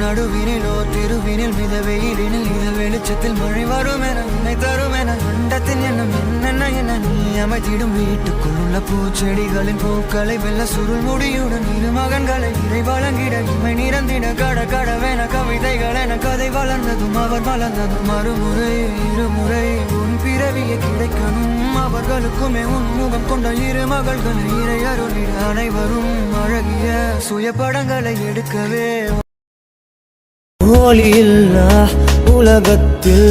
நடுவினிலோ திருவினில் மித வெயிலினில் இத வெளிச்சத்தில் மழை வரும் என உன்னை தரும் என அண்டத்தின் எண்ணம் என்னென்ன என நீ அமைத்திடும் வீட்டுக்குள் உள்ள பூச்செடிகளின் பூக்களை வெல்ல சுருள் முடியுடன் இரு மகன்களை இறை வழங்கிட இமை நிறந்திட கட கடவென கவிதைகள் என கதை வளர்ந்ததும் அவர் வளர்ந்ததும் மறுமுறை இருமுறை உன் பிறவியை கிடைக்கணும் அவர்களுக்குமே உன் முகம் கொண்ட இரு மகள்களை இறை அருளிட அனைவரும் அழகிய சுய படங்களை எடுக்கவே ஒளியில்லா உலகத்தில்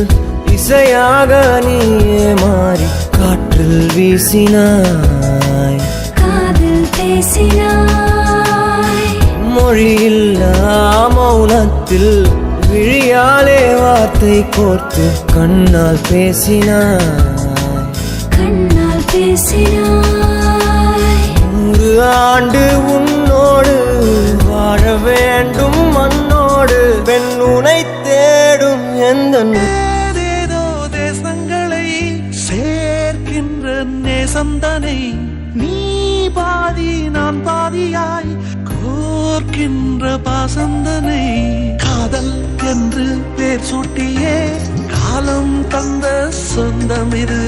இசையாக நீயே மாறி காற்றில் வீசினாய், காதில் பேசினாய், மொழியில்லா மௌனத்தில் விழியாலே வார்த்தை கோர்த்து கண்ணால் பேசினாய், கண்ணால் பேசினாய். 100 ஆண்டு உன்னோடு வாழ வேண்டும் மண்ணோடு பெண் உனை தேடும் எந்த ஏதேதோ தேசங்களை சேர்க்கின்ற நேசந்தனை நீ பாதி நான் பாதியாய் கோர்க்கின்ற பாசந்தனை காதல் என்று பேர் சூட்டியே காலம் தந்த சொந்தம் இது.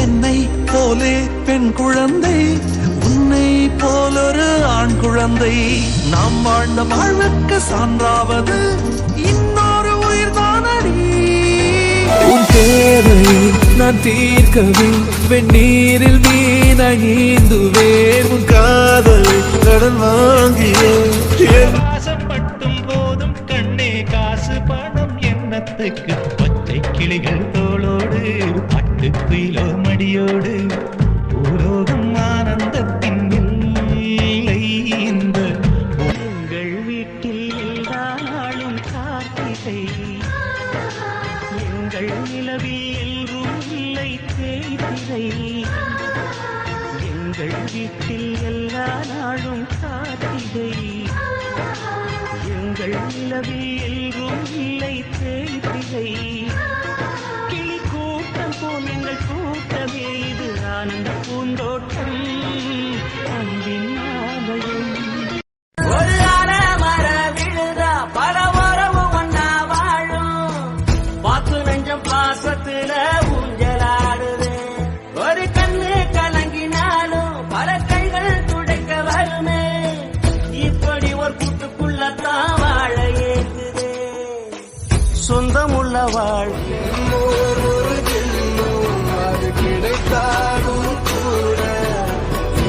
என்னை போலே பெண் குழந்தை, உன்னை போலொரு ஆண் குழந்தை. நாம் வாழ்ந்த வாழ்வுக்கு சான்றாவது இன்னொரு உயிர் தானடி. உன் தேவை நான் தீர்க்கவே வெந்நீரில் வீணாய்ந்துவேன். உன் காதல் கடன் வாங்கியே ஆசைப்பட்டும் போதும் கண்ணே காசு பணம் எண்ணத்துக்கு பச்சை கிளிகள் தோளோடு பட்டு குயிலோ மடியோடு பூலோகம் ஆனந்தத்தின் இல்லை. இந்த உங்கள் வீட்டில் எல்லா நாளும் கார்த்திகை, எங்கள் நிலவில் எல்லோரும் இல்லை தேய்திரை. எங்கள் வீட்டில் எல்லா நாளும் கார்த்திகை, எங்கள் நிலவில் எல்லோரும் இல்லை தேய்திரை. கிளி கூட்டம் போல் எங்கள் கூட்டமே இது ஆனந்த பூந்தோட்டம் அன்பின் ஆலயம். ஒரு மர விழுதா பல உறவு ஒன்னா வாழும், பாத்து நெஞ்சம் பாசத்துல ஊஞ்சலாடுது. ஒரு கண்ணு கலங்கினாலும் பல கைகள் துடைக்க வருமே, இப்படி ஒரு கூட்டுக்குள்ளத்தான் வாழ ஏற்றுது. சொந்தமுள்ள வாழ்க்கை ஒரு ஜென்மம் அது கிடைத்தாலும் கூட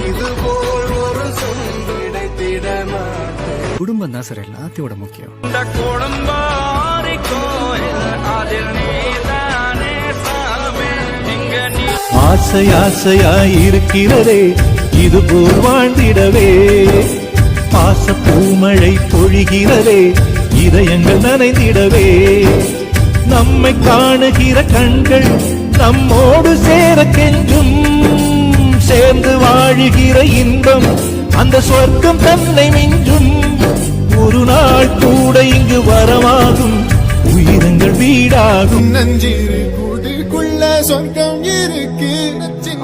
இதுபோல் ஒரு சொல் கிடைத்திட மாட்டேன். குடும்பம் தான் சார் எல்லாத்தையோட முக்கியம். இந்த குடும்பாரி கோயில் அதில் நீதானே சாமி. இங்க நீ ஆசை ஆசையாய் இருக்கிறதே இதுபோல் வாழ்ந்திடவே. பாச பூமழை பொழிகிறதே இதயங்கள் நனைந்திடவே. நம்மை காணுகிற கண்கள் நம்மோடு சேர கெஞ்சும். சேர்ந்து வாழுகிற இன்பம் அந்த சொர்க்கம் தன்னை மிஞ்சும். ஒரு நாள் கூட இங்கு வரமாகும், உயிரங்கள் வீடாகும். நஞ்சிரு கூட்டுக்குள்ள சொர்க்கம் இருக்கு,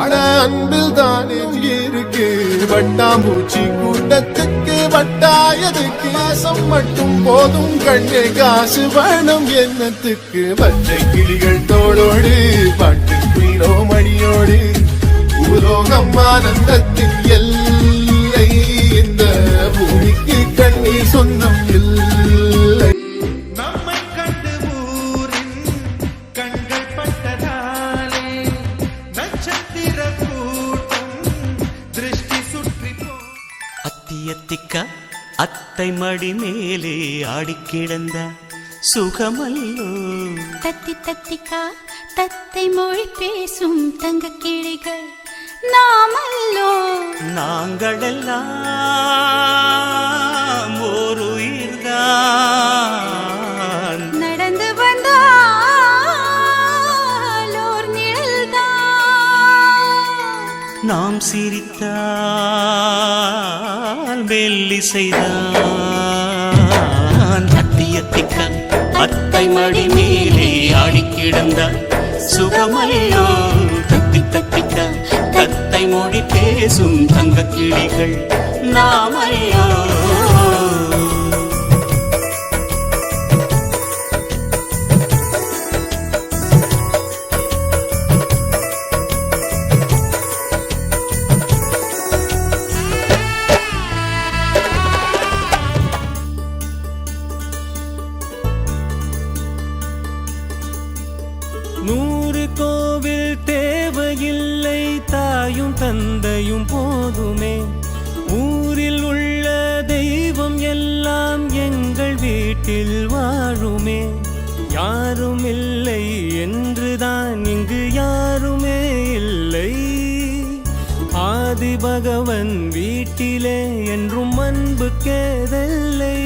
அட அன்பில் தானே இருக்கு. வட்டாம்பூச்சி கூட்டத்துக்கு வட்டாயதுக்கு வாசம் மட்டும் போதும் கண்ணே, காசு வேணும் எண்ணத்துக்கு. பச்சை கிளிகள் தோளோடு பாட்டு குயிலோ மணியோடு பூலோகம் ஆனந்தத்தின் எல்லை. இந்த பூமிக்கு கண்ணீர் சொந்தம் இல்லை. நம்மை கண்டு ஊரின் கண்கள் பட்டதாலே நட்சத்திர கூட்டம் திருஷ்டி சுற்றி போ. அத்தியத்திக்க அத்தை மடி மேலே ஆடிக்கிடந்த சுகமல்லோ. தத்தி தத்திக்கா தத்தை மொழி பேசும் தங்க கிளிகள் நாமல்லோ. நாங்களெல்லாம் ஒரு உயிர்தான் நடந்து வந்தால் நாம் சிரித்தால் மெல்லிசைதான் தட்டிய திக்கன் அத்தை மடி மேலே ஆடி கிடந்தார் சுகமல்லோ தத்தி தத்திக்க தத்தை மொழி பேசும் தங்க கிளிகள் நாமையோ. நூறு கோவில் தேவையில்லை, தாயும் தந்தையும் போதுமே. ஊரில் உள்ள தெய்வம் எல்லாம் எங்கள் வீட்டில் வாழுமே. யாரும் இல்லை என்றுதான் இங்கு யாருமே இல்லை. ஆதி பகவன் வீட்டிலே என்றும் அன்பு கேதல்லை.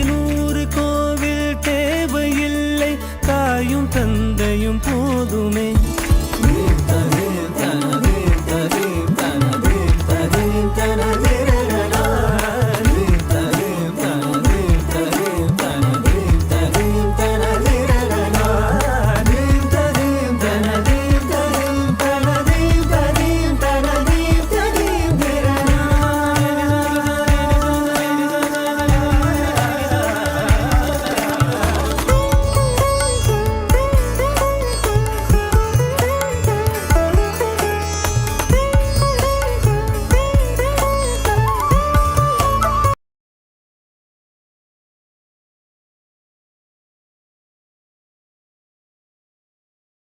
நூறு கோவில் தேவையில்லை, தாயும் தந்தையும் போதுமே.